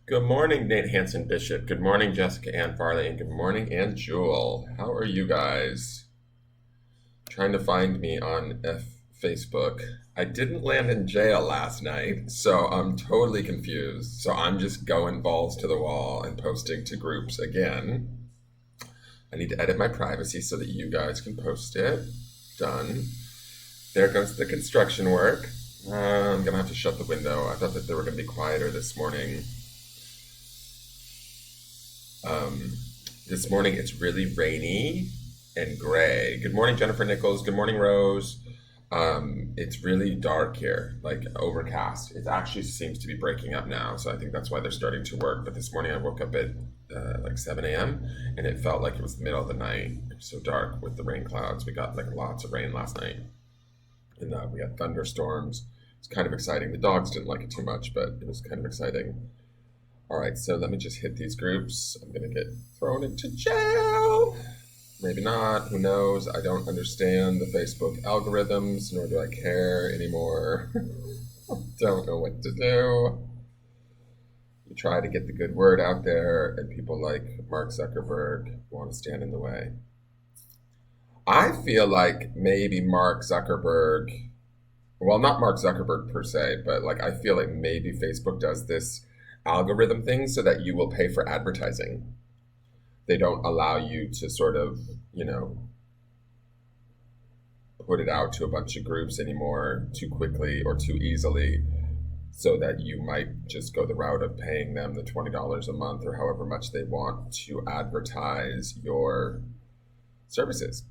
Good morning, Nate Hanson Bishop. Good morning, Jessica Ann Farley. And good morning, Ann Jewel. How are you guys? Trying to find me on Facebook. I didn't land in jail last night, so I'm totally confused. So I'm just going balls to the wall and posting to groups again. I need to edit my privacy so that you guys can post it. Done. There goes the construction work. I'm gonna have to shut the window. I thought that they were gonna be quieter this morning. This morning it's really rainy and gray. Good morning, Jennifer Nichols. Good morning, Rose. It's really dark here, like overcast. It actually seems to be breaking up now, so I think that's why they're starting to work. But this morning I woke up at like 7 a.m. and it felt like it was the middle of the night. It was so dark with the rain clouds. We got like lots of rain last night, and we had thunderstorms. It's kind of exciting. The dogs didn't like it too much, but it was kind of exciting. All right, so let me just hit these groups. I'm gonna get thrown into jail. Maybe not, who knows? I don't understand the Facebook algorithms, nor do I care anymore. Don't know what to do. You try to get the good word out there, and people like Mark Zuckerberg want to stand in the way. I feel like maybe Mark Zuckerberg, well, not Mark Zuckerberg per se, but like I feel like maybe Facebook does this algorithm thing so that you will pay for advertising. They don't allow you to sort of, put it out to a bunch of groups anymore too quickly or too easily, so that you might just go the route of paying them the $20 a month or however much they want to advertise your services.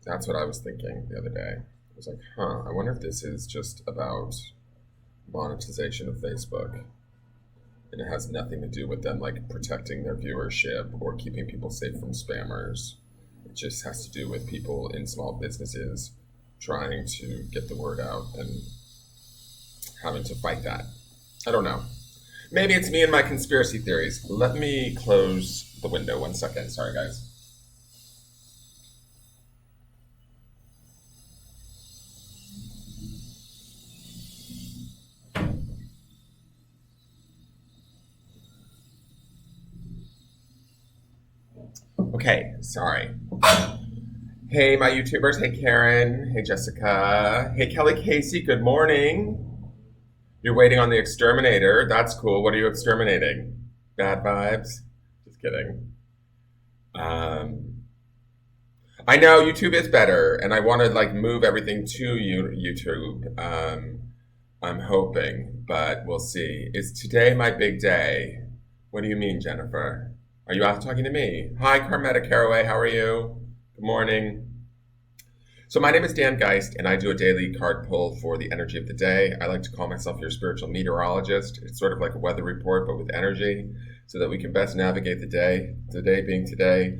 That's what I was thinking the other day. I was like, I wonder if this is just about monetization of Facebook. And it has nothing to do with them like protecting their viewership or keeping people safe from spammers. It just has to do with people in small businesses trying to get the word out and having to fight that. I don't know. Maybe it's me and my conspiracy theories. Let me close the window 1 second. Sorry, guys. Okay, sorry. Hey, my YouTubers. Hey, Karen. Hey, Jessica. Hey, Kelly Casey. Good morning. You're waiting on the exterminator. That's cool. What are you exterminating? Bad vibes? Just kidding. Um, I know YouTube is better, and I want to like move everything to YouTube. I'm hoping, but we'll see. Is today my big day? What do you mean, Jennifer? Are you out talking to me? Hi, Carmetta Caraway. How are you? Good morning. So my name is Dan Geist, and I do a daily card pull for the energy of the day. I like to call myself your spiritual meteorologist. It's sort of like a weather report, but with energy, so that we can best navigate the day. Today being today,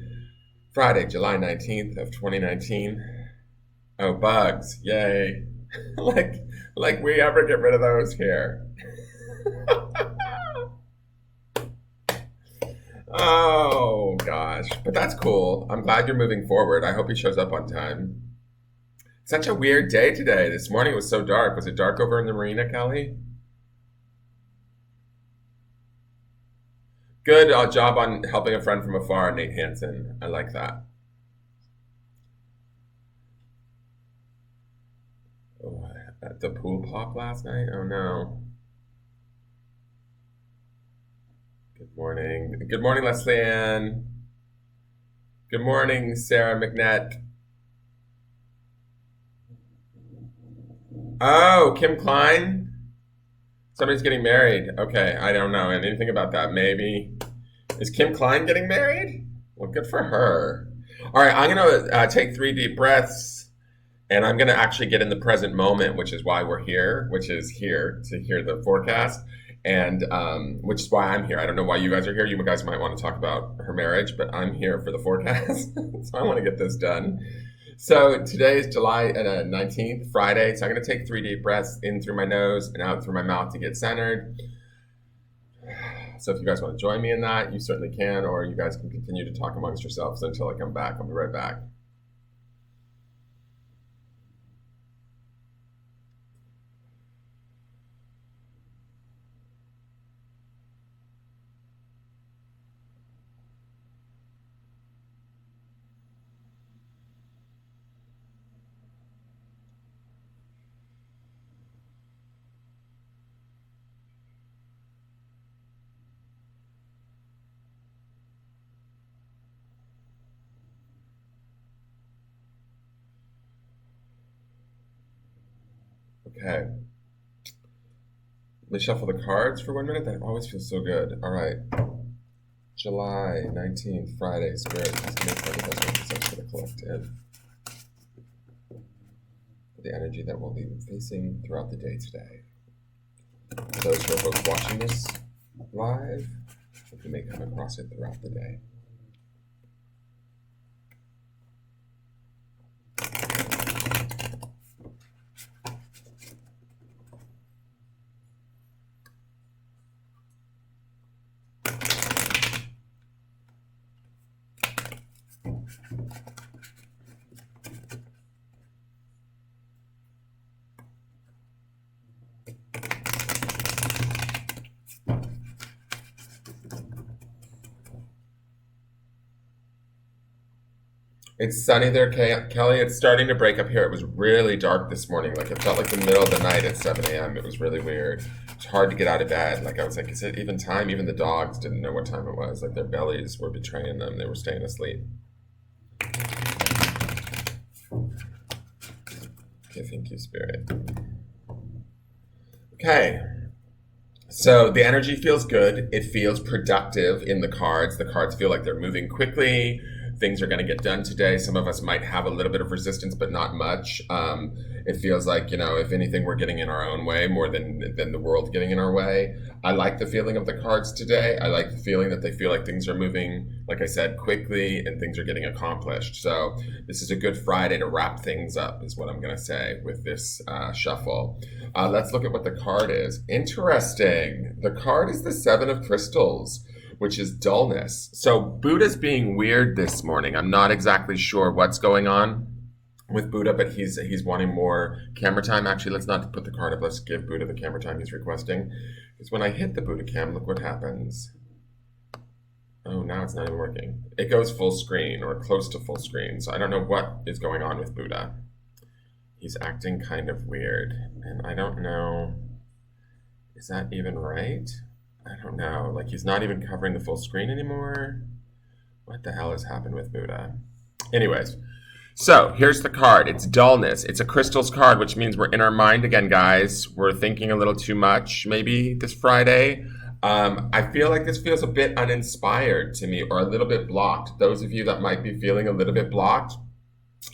Friday, July 19th of 2019. Oh, bugs. Yay. like, like we ever get rid of those here. Oh, gosh. But that's cool. I'm glad you're moving forward. I hope he shows up on time. Such a weird day today. This morning it was so dark. Was it dark over in the marina, Kelly? Good job on helping a friend from afar, Nate Hansen. I like that. Oh, at the pool pop last night? Oh no. Good morning. Good morning, Leslie Ann. Good morning, Sarah McNett. Oh, Kim Klein? Somebody's getting married. Okay, I don't know anything about that. Maybe. Is Kim Klein getting married? Well, good for her. All right, I'm going to take 3 deep breaths and I'm going to actually get in the present moment, which is why we're here, which is here to hear the forecast. And which is why I'm here. I don't know why you guys are here. You guys might want to talk about her marriage, but I'm here for the forecast. So I want to get this done. So today is July 19th, Friday. So I'm going to take 3 deep breaths in through my nose and out through my mouth to get centered. So if you guys want to join me in that, you certainly can, or you guys can continue to talk amongst yourselves until I come back. I'll be right back. Okay. Let me shuffle the cards for 1 minute. That always feels so good. All right. July 19th, Friday, Spirit. Just give me a card that's I'm just going to collect in the energy that we'll be facing throughout the day today. For those who are both watching this live, you may come across it throughout the day. It's sunny there, Kelly. It's starting to break up here. It was really dark this morning. Like it felt like the middle of the night at 7 a.m. It was really weird. It's hard to get out of bed. Like I was like, is it even time? Even the dogs didn't know what time it was. Like their bellies were betraying them. They were staying asleep. Okay, thank you, Spirit. Okay. So the energy feels good. It feels productive in the cards. The cards feel like they're moving quickly. Things are going to get done today. Some of us might have a little bit of resistance, but not much. It feels like, if anything, we're getting in our own way more than the world getting in our way. I like the feeling of the cards today. I like the feeling that they feel like things are moving, like I said, quickly and things are getting accomplished. So this is a good Friday to wrap things up, is what I'm going to say with this shuffle. Let's look at what the card is. Interesting. The card is the Seven of Crystals, which is dullness. So Buddha's being weird this morning. I'm not exactly sure what's going on with Buddha, but he's wanting more camera time. Actually, let's not put the card up. Let's give Buddha the camera time he's requesting. Because when I hit the Buddha cam, look what happens. Oh, now it's not even working. It goes full screen or close to full screen. So I don't know what is going on with Buddha. He's acting kind of weird. And I don't know, is that even right? I don't know. Like he's not even covering the full screen anymore. What the hell has happened with Buddha? Anyways, so here's the card. It's dullness. It's a crystals card, which means we're in our mind again, guys. We're thinking a little too much maybe this Friday. I feel like this feels a bit uninspired to me or a little bit blocked. Those of you that might be feeling a little bit blocked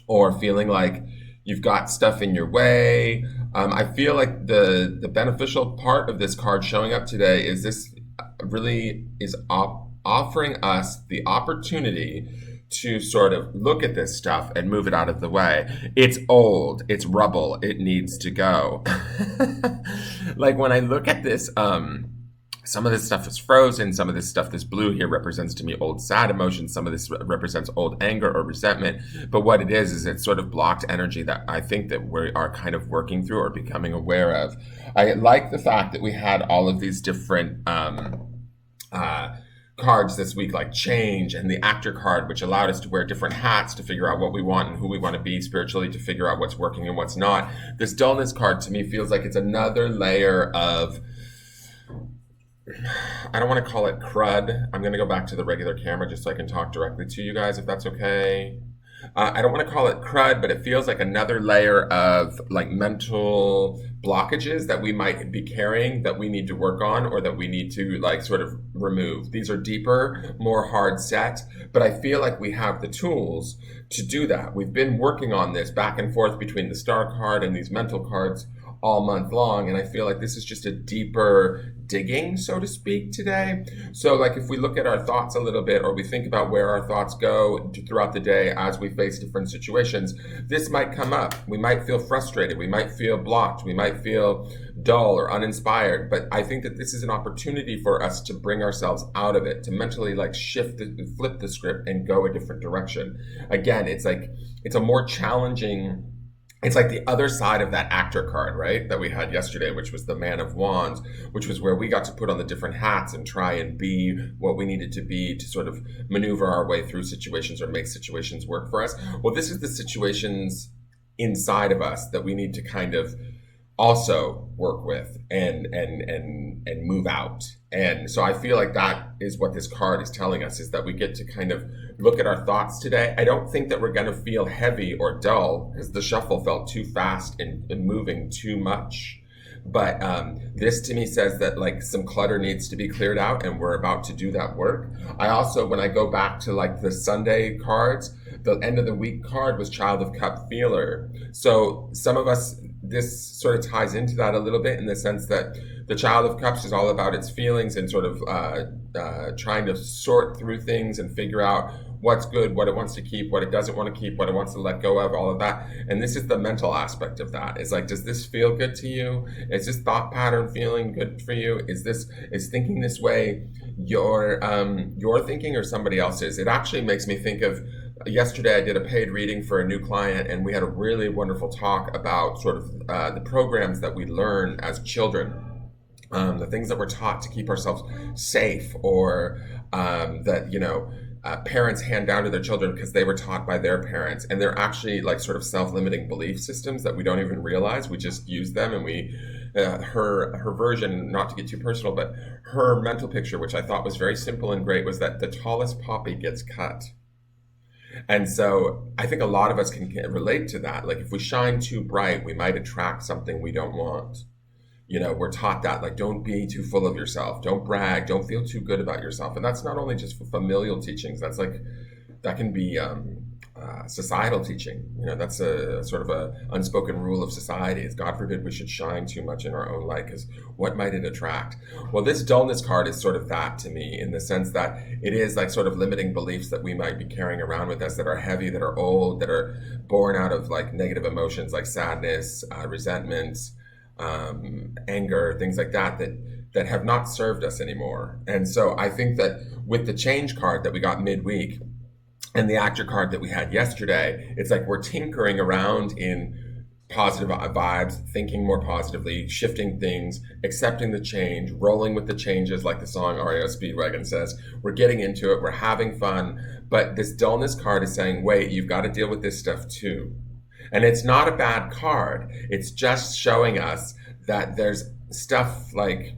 or feeling like you've got stuff in your way. I feel like the beneficial part of this card showing up today is this really is offering us the opportunity to sort of look at this stuff and move it out of the way. It's old, it's rubble, it needs to go. Like when I look at this, some of this stuff is frozen. Some of this stuff, this blue here, represents to me old sad emotions. Some of this represents old anger or resentment. But what it is it's sort of blocked energy that I think that we are kind of working through or becoming aware of. I like the fact that we had all of these different cards this week, like change and the actor card, which allowed us to wear different hats to figure out what we want and who we want to be spiritually, to figure out what's working and what's not. This dullness card to me feels like it's another layer of I don't want to call it crud. I'm going to go back to the regular camera just so I can talk directly to you guys, if that's okay. I don't want to call it crud, but it feels like another layer of like mental blockages that we might be carrying that we need to work on or that we need to like sort of remove. These are deeper, more hard set, but I feel like we have the tools to do that. We've been working on this back and forth between the star card and these mental cards all month long, and I feel like this is just a deeper digging, so to speak, today. So like if we look at our thoughts a little bit, or we think about where our thoughts go throughout the day as we face different situations, this might come up. We might feel frustrated, we might feel blocked, we might feel dull or uninspired, but I think that this is an opportunity for us to bring ourselves out of it, to mentally like flip the script and go a different direction. Again, it's a more challenging, it's like the other side of that actor card, right? That we had yesterday, which was the Man of Wands, which was where we got to put on the different hats and try and be what we needed to be to sort of maneuver our way through situations or make situations work for us. Well, this is the situations inside of us that we need to kind of also work with and move out. And so I feel like that is what this card is telling us, is that we get to kind of look at our thoughts today. I don't think that we're going to feel heavy or dull because the shuffle felt too fast and moving too much. But this to me says that like some clutter needs to be cleared out, and we're about to do that work. I also, when I go back to like the Sunday cards, the end of the week card was Child of Cup Feeler. So some of us, this sort of ties into that a little bit in the sense that the Child of Cups is all about its feelings and sort of trying to sort through things and figure out what's good, what it wants to keep, what it doesn't want to keep, what it wants to let go of, all of that. And this is the mental aspect of that. It's like, does this feel good to you? Is this thought pattern feeling good for you? Is thinking this way your thinking or somebody else's? It actually makes me think of yesterday I did a paid reading for a new client, and we had a really wonderful talk about sort of the programs that we learn as children, the things that we're taught to keep ourselves safe, or that, you know, parents hand down to their children because they were taught by their parents, and they're actually like sort of self-limiting belief systems that we don't even realize. We just use them, and we her version, not to get too personal, but her mental picture, which I thought was very simple and great, was that the tallest poppy gets cut. And so I think a lot of us can relate to that. Like if we shine too bright, we might attract something we don't want. You know, we're taught that, like, don't be too full of yourself, don't brag, don't feel too good about yourself. And that's not only just for familial teachings, that's like, that can be societal teaching. You know, that's a sort of a unspoken rule of society. It's God forbid we should shine too much in our own light, because what might it attract? Well, this dullness card is sort of that to me, in the sense that it is like sort of limiting beliefs that we might be carrying around with us, that are heavy, that are old, that are born out of like negative emotions like sadness, resentment, anger, things like that, that have not served us anymore. And so I think that with the change card that we got midweek and the actor card that we had yesterday, it's like we're tinkering around in positive vibes, thinking more positively, shifting things, accepting the change, rolling with the changes, like the song REO Speedwagon says. We're getting into it, we're having fun, but this dullness card is saying, wait, you've got to deal with this stuff too. And it's not a bad card. It's just showing us that there's stuff like,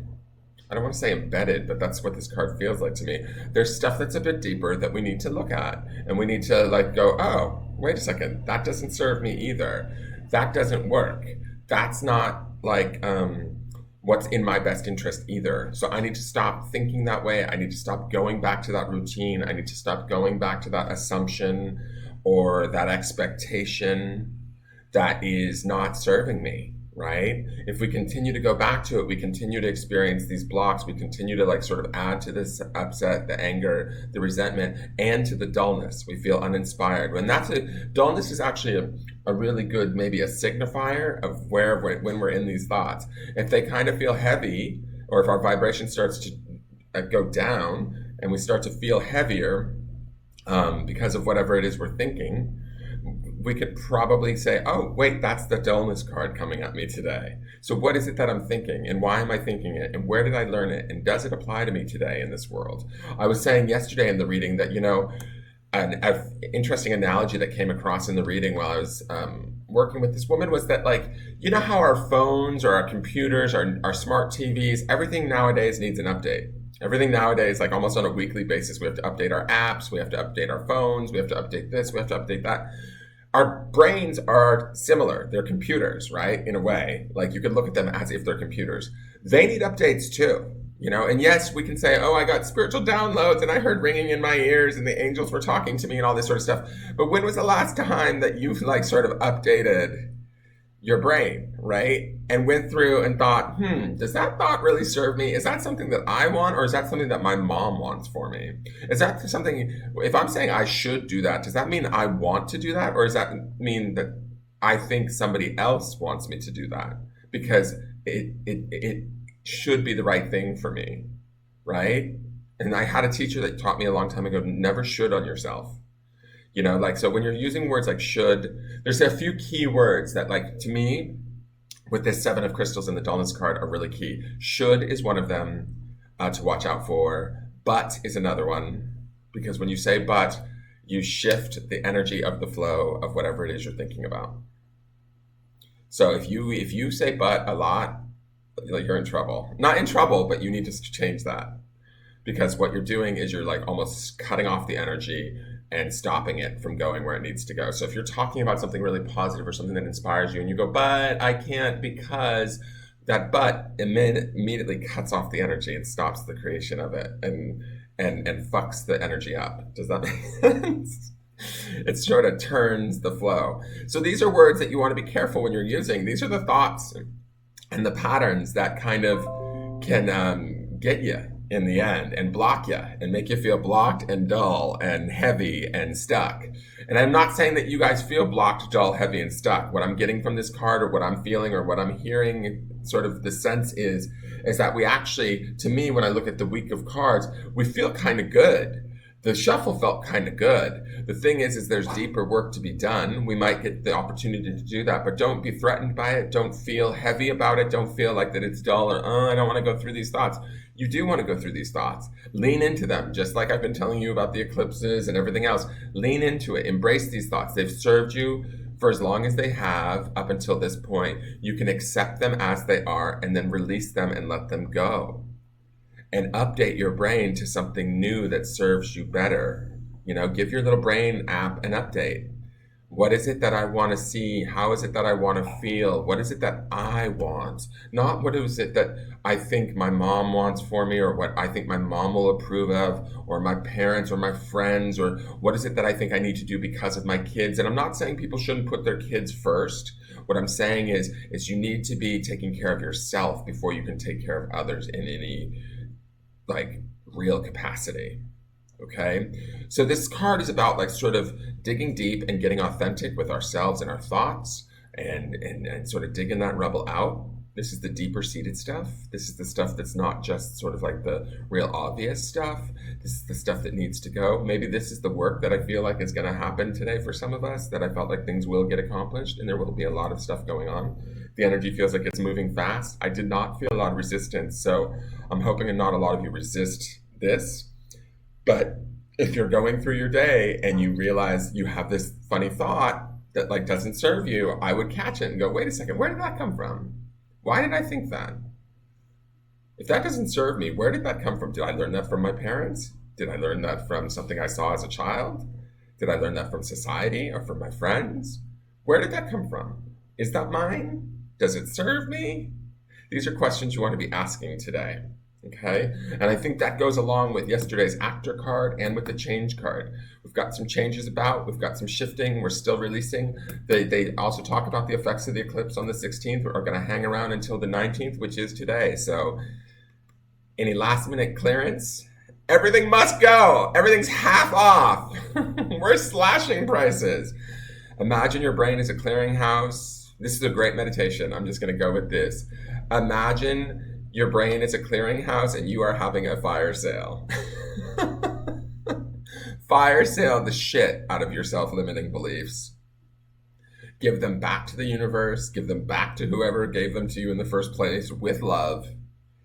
I don't want to say embedded, but that's what this card feels like to me. There's stuff that's a bit deeper that we need to look at. And we need to like go, oh, wait a second, that doesn't serve me either. That doesn't work. That's not like what's in my best interest either. So I need to stop thinking that way. I need to stop going back to that routine. I need to stop going back to that assumption or that expectation that is not serving me, right? If we continue to go back to it, we continue to experience these blocks, we continue to like sort of add to this upset, the anger, the resentment, and to the dullness. We feel uninspired. Dullness is actually a really good, maybe a signifier of when we're in these thoughts. If they kind of feel heavy, or if our vibration starts to go down and we start to feel heavier because of whatever it is we're thinking, we could probably say, oh, wait, that's the dullness card coming at me today. So what is it that I'm thinking, and why am I thinking it, and where did I learn it, and does it apply to me today in this world? I was saying yesterday in the reading that, you know, an interesting analogy that came across in the reading while I was working with this woman was that, like, you know how our phones or our computers, our smart TVs, everything nowadays needs an update. Everything nowadays, like almost on a weekly basis, we have to update our apps, we have to update our phones, we have to update this, we have to update that. Our brains are similar. They're computers, right? In a way, like you could look at them as if they're computers. They need updates too, you know? And yes, we can say, oh, I got spiritual downloads and I heard ringing in my ears and the angels were talking to me and all this sort of stuff. But when was the last time that you've like sort of updated your brain, right? And went through and thought, does that thought really serve me? Is that something that I want, or is that something that my mom wants for me? Is that something, if I'm saying I should do that, does that mean I want to do that? Or does that mean that I think somebody else wants me to do that? Because it should be the right thing for me, right? And I had a teacher that taught me a long time ago, never should on yourself. You know, like, so when you're using words like should, there's a few key words that, like, to me, with this seven of crystals and the dullness card are really key. Should is one of them to watch out for. But is another one. Because when you say but, you shift the energy of the flow of whatever it is you're thinking about. So if you say but a lot, like, you're in trouble. Not in trouble, but you need to change that. Because what you're doing is you're like almost cutting off the energy and stopping it from going where it needs to go. So if you're talking about something really positive or something that inspires you and you go, but I can't because, that but immediately cuts off the energy and stops the creation of it and fucks the energy up. Does that make sense? It sort of turns the flow. So these are words that you want to be careful when you're using. These are the thoughts and the patterns that kind of can get you in the end and block you and make you feel blocked and dull and heavy and stuck. And I'm not saying that you guys feel blocked, dull, heavy, and stuck. What I'm getting from this card, or what I'm feeling, or what I'm hearing, sort of the sense is that we actually, to me, when I look at the week of cards, we feel kind of good. The shuffle felt kind of good. The thing is there's deeper work to be done. We might get the opportunity to do that, but don't be threatened by it. Don't feel heavy about it. Don't feel like that it's dull or, I don't want to go through these thoughts. You do want to go through these thoughts. Lean into them, just like I've been telling you about the eclipses and everything else. Lean into it. Embrace these thoughts. They've served you for as long as they have up until this point. You can accept them as they are and then release them and let them go. And update your brain to something new that serves you better. You know, give your little brain app an update. What is it that I want to see? How is it that I want to feel? What is it that I want? Not what is it that I think my mom wants for me, or what I think my mom will approve of, or my parents or my friends, or what is it that I think I need to do because of my kids. And I'm not saying people shouldn't put their kids first. What I'm saying is you need to be taking care of yourself before you can take care of others in any like real capacity. Okay, so this card is about like sort of digging deep and getting authentic with ourselves and our thoughts, and sort of digging that rubble out. This is the deeper seated stuff. This is the stuff that's not just sort of like the real obvious stuff. This is the stuff that needs to go. Maybe this is the work that I feel like is going to happen today for some of us, that I felt like things will get accomplished and there will be a lot of stuff going on. The energy feels like it's moving fast. I did not feel a lot of resistance, so I'm hoping that not a lot of you resist this. But if you're going through your day and you realize you have this funny thought that like doesn't serve you, I would catch it and go, wait a second, where did that come from? Why did I think that? If that doesn't serve me, where did that come from? Did I learn that from my parents? Did I learn that from something I saw as a child? Did I learn that from society or from my friends? Where did that come from? Is that mine? Does it serve me? These are questions you want to be asking today. Okay, and I think that goes along with yesterday's actor card and with the change card. We've got some changes about, we've got some shifting, we're still releasing. They also talk about the effects of the eclipse on the 16th, are going to hang around until the 19th, which is today. So any last minute clearance, everything must go. Everything's half off. We're slashing prices. Imagine your brain is a clearinghouse. This is a great meditation. I'm just going to go with this. Imagine your brain is a clearinghouse and you are having a fire sale. Fire sale the shit out of your self-limiting beliefs. Give them back to the universe. Give them back to whoever gave them to you in the first place with love.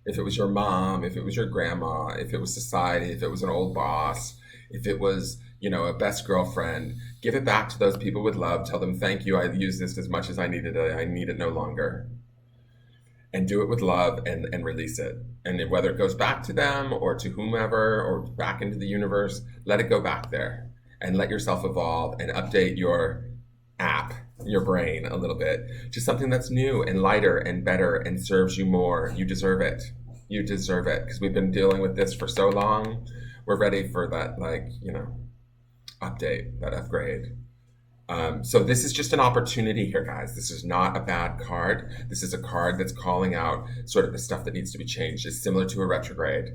If it was your mom, if it was your grandma, if it was society, if it was an old boss, if it was, a best girlfriend, give it back to those people with love. Tell them, thank you. I used this as much as I needed it. I need it no longer. And do it with love and release it. And whether it goes back to them or to whomever or back into the universe, let it go back there and let yourself evolve and update your app, your brain a little bit to something that's new and lighter and better and serves you more. You deserve it. You deserve it because we've been dealing with this for so long. We're ready for that, update, that upgrade. So this is just an opportunity here, guys. This is not a bad card. This is a card that's calling out sort of the stuff that needs to be changed. It's similar to a retrograde,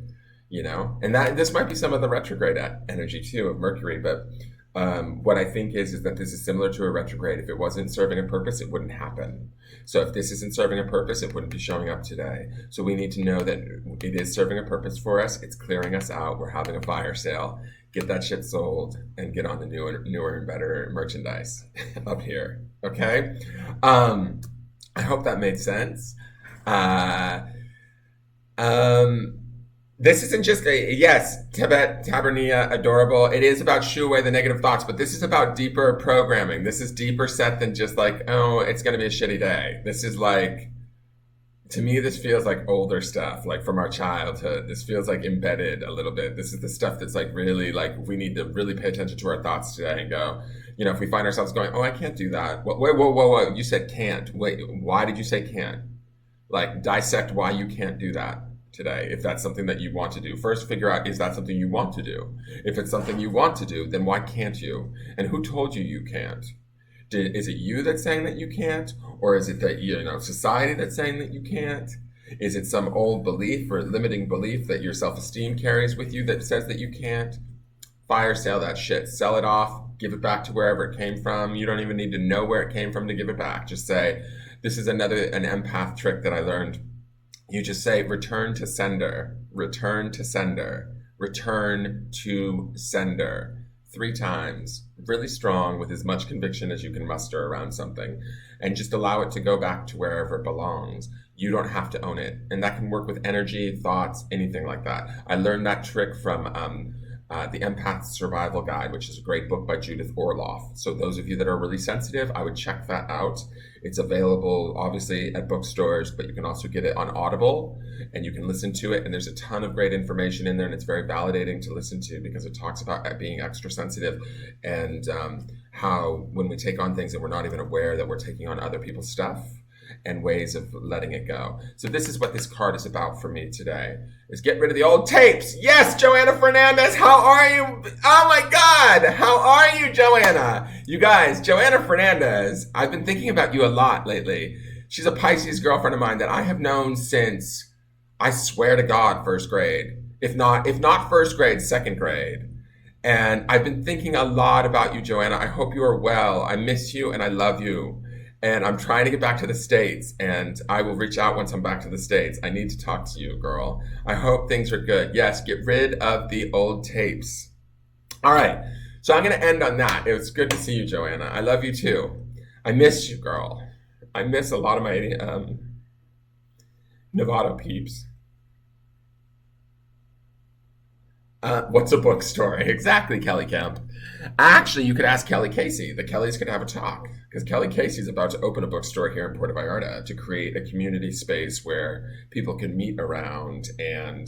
and that this might be some of the retrograde energy too of Mercury. But what I think is that this is similar to a retrograde. If it wasn't serving a purpose, it wouldn't happen. So if this isn't serving a purpose, it wouldn't be showing up today. So we need to know that it is serving a purpose for us. It's clearing us out. We're having a fire sale. Get that shit sold and get on the newer and better merchandise up here. Okay? I hope that made sense. This isn't just yes, Tibet, Tabernia, adorable. It is about shoo away the negative thoughts, but this is about deeper programming. This is deeper set than just it's going to be a shitty day. This is to me, this feels like older stuff, like from our childhood. This feels like embedded a little bit. This is the stuff that's really we need to really pay attention to our thoughts today and go, if we find ourselves going, oh, I can't do that. Wait, whoa. You said can't. Wait, why did you say can't? Dissect why you can't do that today. If that's something that you want to do, first figure out, is that something you want to do? If it's something you want to do, then why can't you? And who told you you can't? Is it you that's saying that you can't? Or is it that, society that's saying that you can't? Is it some old belief or limiting belief that your self-esteem carries with you that says that you can't? Fire sale that shit. Sell it off. Give it back to wherever it came from. You don't even need to know where it came from to give it back. Just say, this is an empath trick that I learned. You just say, return to sender, return to sender, return to sender. 3 times, really strong, with as much conviction as you can muster around something, and just allow it to go back to wherever it belongs. You don't have to own it. And that can work with energy, thoughts, anything like that. I learned that trick from The Empath's Survival Guide, which is a great book by Judith Orloff. So those of you that are really sensitive, I would check that out. It's available, obviously, at bookstores, but you can also get it on Audible, and you can listen to it. And there's a ton of great information in there, and it's very validating to listen to because it talks about being extra sensitive and how when we take on things that we're not even aware that we're taking on other people's stuff, and ways of letting it go. So this is what this card is about for me today, is get rid of the old tapes. Yes, Joanna Fernandez, how are you? Oh my God, how are you, Joanna? You guys, Joanna Fernandez, I've been thinking about you a lot lately. She's a Pisces girlfriend of mine that I have known since, I swear to God, first grade. If not first grade, second grade. And I've been thinking a lot about you, Joanna. I hope you are well. I miss you and I love you. And I'm trying to get back to the States, and I will reach out once I'm back to the States. I need to talk to you, girl. I hope things are good. Yes, get rid of the old tapes. All right, so I'm going to end on that. It was good to see you, Joanna. I love you too. I miss you, girl. I miss a lot of my Nevada peeps. What's a bookstore? Exactly, Kelly Kemp. Actually, you could ask Kelly Casey. The Kellys could have a talk, because Kelly Casey's about to open a bookstore here in Puerto Vallarta to create a community space where people can meet around and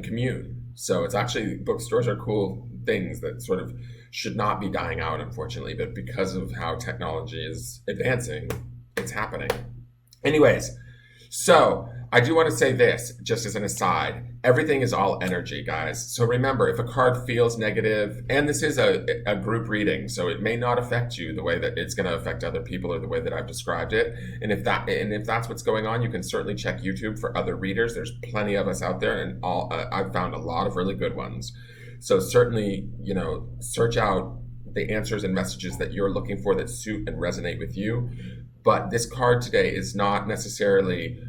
commune. So it's actually, bookstores are cool things that sort of should not be dying out, unfortunately, but because of how technology is advancing, it's happening. Anyways, so I do want to say this, just as an aside. Everything is all energy, guys. So remember, if a card feels negative, and this is a group reading, so it may not affect you the way that it's going to affect other people or the way that I've described it. And if that's what's going on, you can certainly check YouTube for other readers. There's plenty of us out there, and I've found a lot of really good ones. So certainly, search out the answers and messages that you're looking for that suit and resonate with you. But this card today is not necessarily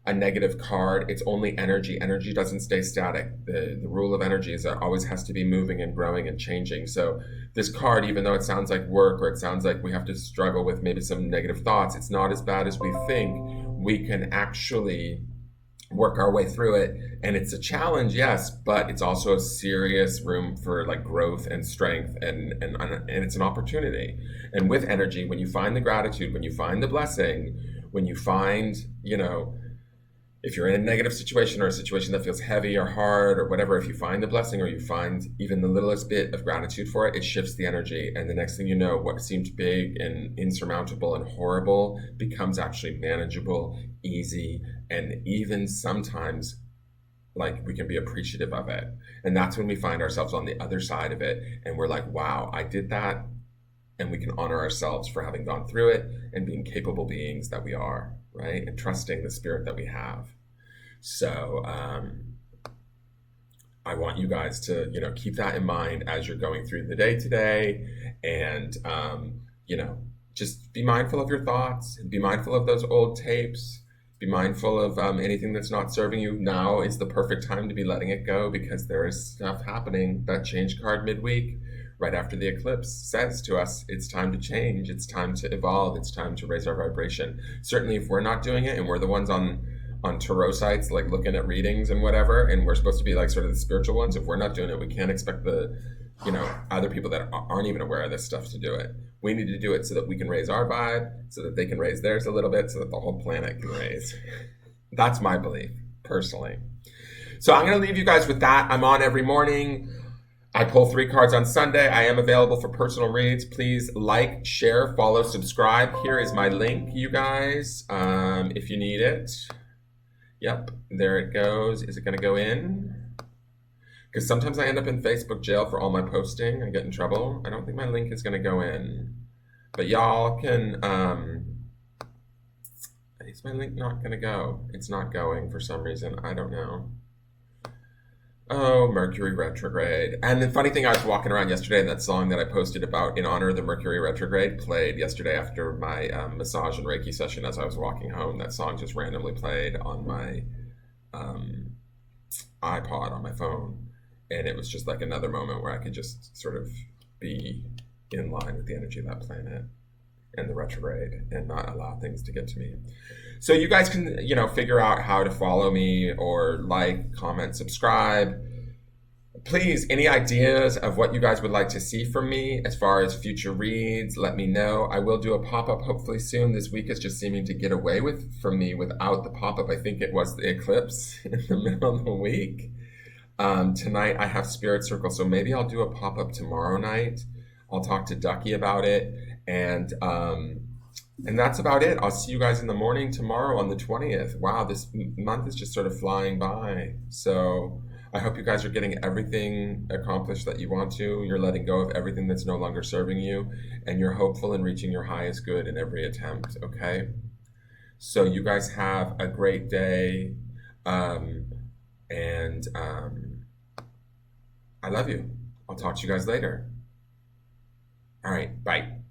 a negative card. It's only energy. Energy doesn't stay static. The rule of energy is that it always has to be moving and growing and changing. So this card, even though it sounds like work, or it sounds like we have to struggle with maybe some negative thoughts, it's not as bad as we think. We can actually work our way through it. And it's a challenge, yes, but it's also a serious room for like growth and strength, and it's an opportunity. And with energy, when you find the gratitude, when you find the blessing, when you find, if you're in a negative situation or a situation that feels heavy or hard or whatever, if you find the blessing or you find even the littlest bit of gratitude for it, it shifts the energy. And the next thing you know, what seemed big and insurmountable and horrible becomes actually manageable, easy, and even sometimes like we can be appreciative of it. And that's when we find ourselves on the other side of it and we're like, wow, I did that. And we can honor ourselves for having gone through it and being capable beings that we are, right? And trusting the spirit that we have. So I want you guys to, keep that in mind as you're going through the day today, and just be mindful of your thoughts and be mindful of those old tapes. Be mindful of anything that's not serving you. Now is the perfect time to be letting it go, because there is stuff happening. That change card midweek, right after the eclipse, says to us, it's time to change. It's time to evolve. It's time to raise our vibration. Certainly, if we're not doing it and we're the ones on tarot sites, like looking at readings and whatever, and we're supposed to be like sort of the spiritual ones, if we're not doing it, we can't expect the, other people that aren't even aware of this stuff to do it. We need to do it so that we can raise our vibe, so that they can raise theirs a little bit, so that the whole planet can raise. That's my belief, personally. So I'm going to leave you guys with that. I'm on every morning. I pull 3 cards on Sunday. I am available for personal reads. Please like, share, follow, subscribe. Here is my link, you guys, if you need it. Yep, there it goes. Is it going to go in? Because sometimes I end up in Facebook jail for all my posting. I get in trouble. I don't think my link is going to go in. But y'all can... is my link not going to go? It's not going for some reason. I don't know. Oh, Mercury retrograde. And the funny thing, I was walking around yesterday, and that song that I posted about in honor of the Mercury retrograde played yesterday after my massage and Reiki session. As I was walking home, that song just randomly played on my iPod on my phone. And it was just like another moment where I could just sort of be in line with the energy of that planet and the retrograde and not allow things to get to me. So you guys can, figure out how to follow me or like, comment, subscribe. Please, any ideas of what you guys would like to see from me as far as future reads, let me know. I will do a pop-up hopefully soon. This week is just seeming to get away from me without the pop-up. I think it was the eclipse in the middle of the week. Tonight I have Spirit Circle, so maybe I'll do a pop-up tomorrow night. I'll talk to Ducky about it. And that's about it. I'll see you guys in the morning tomorrow on the 20th. Wow, this month is just sort of flying by. So I hope you guys are getting everything accomplished that you want to. You're letting go of everything that's no longer serving you. And you're hopeful in reaching your highest good in every attempt, okay? So you guys have a great day. And I love you. I'll talk to you guys later. All right, bye.